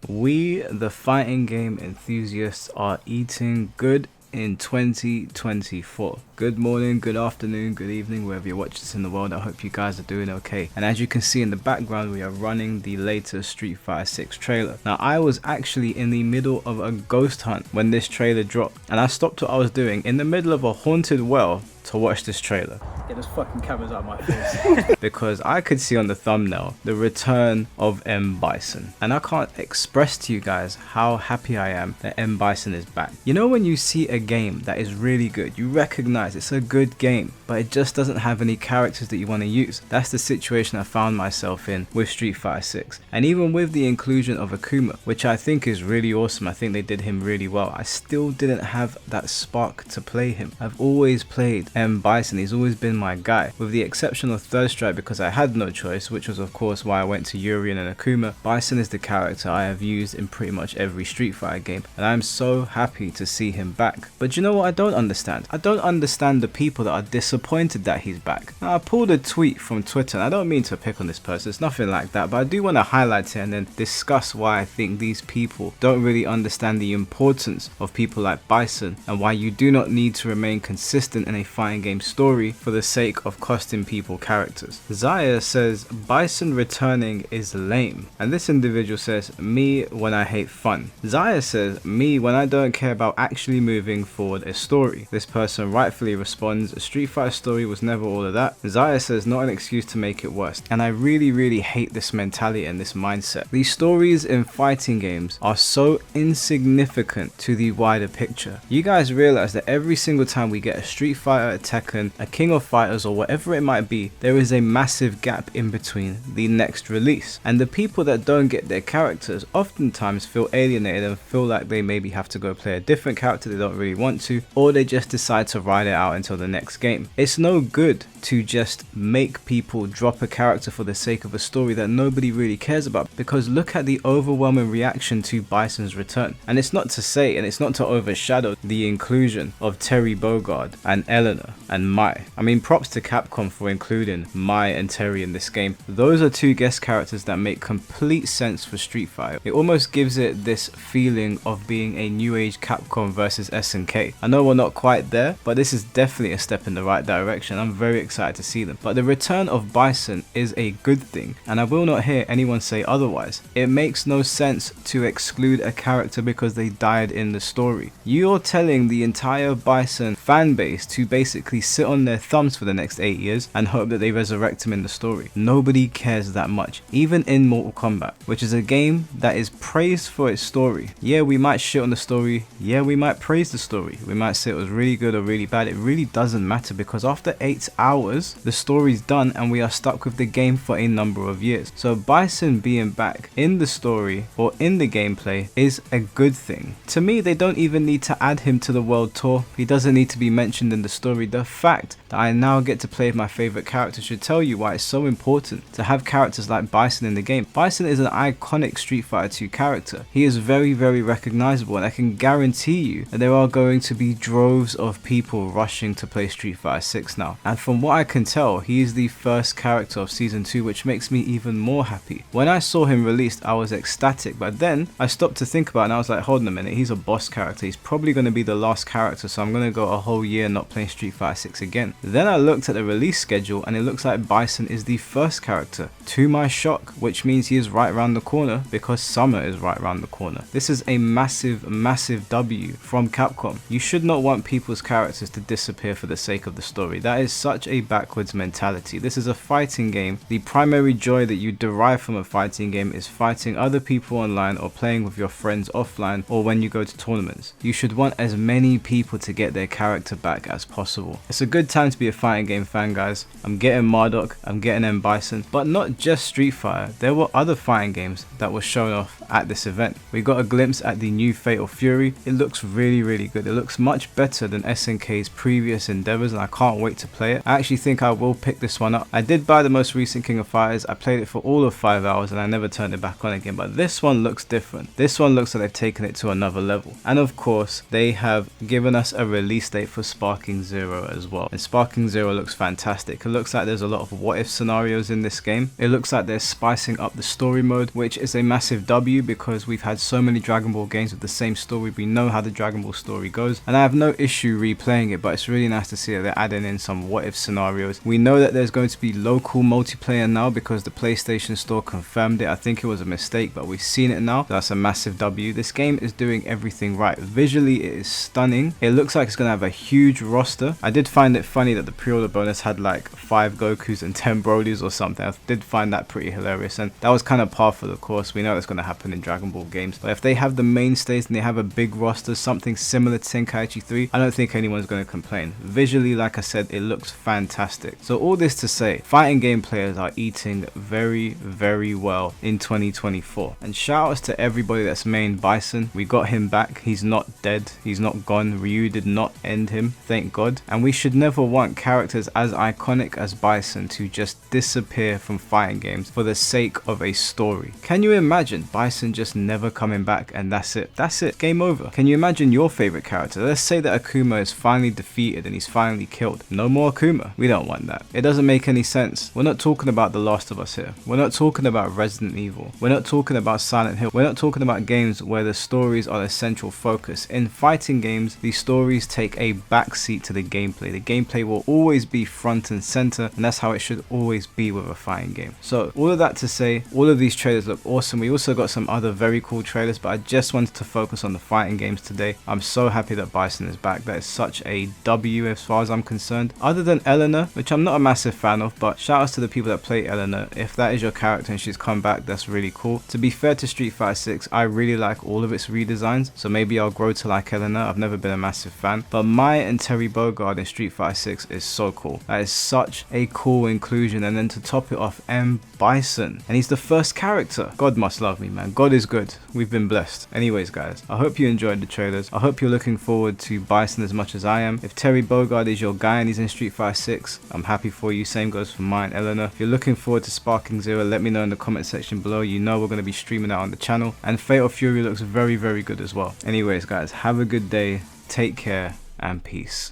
We, the fighting game enthusiasts, are eating good in 2024. Good morning, good afternoon, good evening, wherever you watch this in the world. I hope you guys are doing okay. And as you can see in the background, we are running the latest Street Fighter 6 trailer. Now, I was actually in the middle of a ghost hunt when this trailer dropped, and I stopped what I was doing in the middle of a haunted well to watch this trailer. Get those fucking cameras out of my face. Because I could see on the thumbnail the return of M.Bison, and I can't express to you guys how happy I am that M.Bison is back. You know, when you see a game that is really good, you recognize it's a good game, but it just doesn't have any characters that you want to use. That's the situation I found myself in with Street Fighter 6. And even with the inclusion of Akuma, which I think is really awesome, I think they did him really well, I still didn't have that spark to play him. I've always played M.Bison, he's always been my guy, with the exception of Third Strike because I had no choice, which was of course why I went to Urien and Akuma. Bison is the character I have used in pretty much every Street Fighter game, and I'm so happy to see him back. But you know what I don't understand? I don't understand the people that are disappointed that he's back. Now, I pulled a tweet from Twitter, and I don't mean to pick on this person, it's nothing like that, but I do want to highlight it and then discuss why I think these people don't really understand the importance of people like Bison, and why you do not need to remain consistent in a fighting game story for the sake of costing people characters. Zaya says Bison returning is lame, and this individual says me when I hate fun. Zaya says me when I don't care about actually moving forward a story. This person rightfully responds, a Street Fighter story was never all of that. Zaya says not an excuse to make it worse, and I really hate this mentality and this mindset. These stories in fighting games are so insignificant to the wider picture. You guys realize that every single time we get a Street Fighter, a Tekken, a King of Fighters, or whatever it might be, there is a massive gap in between the next release, and the people that don't get their characters oftentimes feel alienated and feel like they maybe have to go play a different character they don't really want to, or they just decide to ride it out until the next game. It's no good to just make people drop a character for the sake of a story that nobody really cares about, because look at the overwhelming reaction to Bison's return. And it's not to say, and it's not to overshadow the inclusion of Terry Bogard and Eleanor and Mai. I mean, props to Capcom for including Mai and Terry in this game. Those are two guest characters that make complete sense for Street Fighter. It almost gives it this feeling of being a new age Capcom versus SNK. I know we're not quite there, but this is definitely a step in the right direction. I'm very excited to see them. But the return of Bison is a good thing, and I will not hear anyone say otherwise. It makes no sense to exclude a character because they died in the story. You're telling the entire Bison fan base to basically sit on their thumbs for the next 8 years and hope that they resurrect him in the story. Nobody cares that much, even in Mortal Kombat, which is a game that is praised for its story. Yeah, we might shit on the story, yeah, we might praise the story, we might say it was really good or really bad. It really doesn't matter, because after 8 hours the story's done and we are stuck with the game for a number of years. So Bison being back in the story or in the gameplay is a good thing. To me, they don't even need to add him to the world tour. He doesn't need to be mentioned in the story. The fact that I now get to play my favorite character should tell you why it's so important to have characters like Bison in the game. Bison is an iconic Street Fighter 2 character. He is very recognizable, and I can guarantee you that there are going to be droves of people rushing to play Street Fighter 6 now. And from what I can tell, he is the first character of Season 2, which makes me even more happy. When I saw him released, I was ecstatic, but then I stopped to think about it and I was like, hold on a minute, he's a boss character. He's probably going to be the last character, so I'm going to go a whole year not playing Street Fighter 6 again. Then I looked at the release schedule and it looks like Bison is the first character, to my shock, which means he is right around the corner because summer is right around the corner. This is a massive W from Capcom. You should not want people's characters to disappear for the sake of the story. That is such a backwards mentality. This is a fighting game. The primary joy that you derive from a fighting game is fighting other people online or playing with your friends offline or when you go to tournaments. You should want as many people to get their character back as possible. It's a good time to be a fighting game fan, guys. I'm getting Marduk, I'm getting M.Bison, but not just Street Fighter. There were other fighting games that were shown off at this event. We got a glimpse at the new Fatal Fury. It looks really good. It looks much better than SNK's previous endeavors, and I can't wait to play it. I actually think I will pick this one up. I did buy the most recent King of Fighters. I played it for all of 5 hours and I never turned it back on again, but this one looks different. This one looks like they've taken it to another level. And of course, they have given us a release date wait for Sparking Zero as well. And Sparking Zero looks fantastic. It looks like there's a lot of what if scenarios in this game. It looks like they're spicing up the story mode, which is a massive W because we've had so many Dragon Ball games with the same story. We know how the Dragon Ball story goes, and I have no issue replaying it, but it's really nice to see that they're adding in some what if scenarios. We know that there's going to be local multiplayer now because the PlayStation Store confirmed it. I think it was a mistake, but we've seen it now. That's a massive W. This game is doing everything right. Visually, it is stunning. It looks like it's going to have a huge roster. I did find it funny that the pre-order bonus had like 5 Gokus and 10 Brolys or something. I did find that pretty hilarious, and that was kind of par for the course. We know that's going to happen in Dragon Ball games, but if they have the mainstays and they have a big roster, something similar to Tenkaichi 3, I don't think anyone's going to complain. Visually, like I said, it looks fantastic. So all this to say, fighting game players are eating very well in 2024, and shout outs to everybody that's mained Bison. We got him back. He's not dead. He's not gone. Ryu did not end him, thank God. And we should never want characters as iconic as Bison to just disappear from fighting games for the sake of a story. Can you imagine Bison just never coming back and that's it? That's it. Game over. Can you imagine your favorite character? Let's say that Akuma is finally defeated and he's finally killed. No more Akuma. We don't want that. It doesn't make any sense. We're not talking about The Last of Us here. We're not talking about Resident Evil. We're not talking about Silent Hill. We're not talking about games where the stories are the central focus. In fighting games, the stories take a backseat to the gameplay. The gameplay will always be front and center, and that's how it should always be with a fighting game. So all of that to say, all of these trailers look awesome. We also got some other very cool trailers, but I just wanted to focus on the fighting games today. I'm so happy that Bison is back. That is such a W as far as I'm concerned. Other than Eleanor, which I'm not a massive fan of, but shout outs to the people that play Eleanor. If that is your character and she's come back, that's really cool. To be fair to Street Fighter 6, I really like all of its redesigns, so maybe I'll grow to like Eleanor. I've never been a massive fan, but Mai and Terry Bogard in Street Fighter 6 is so cool. That is such a cool inclusion. And then to top it off, M.Bison, and he's the first character. God must love me, man. God is good. We've been blessed. Anyways, guys, I hope you enjoyed the trailers. I hope you're looking forward to Bison as much as I am. If Terry Bogard is your guy and he's in Street Fighter 6, I'm happy for you. Same goes for mine, Eleanor. If you're looking forward to Sparking Zero, let me know in the comment section below. You know we're going to be streaming that on the channel. And Fatal Fury looks very good as well. Anyways, guys, have a good day. Take care and peace.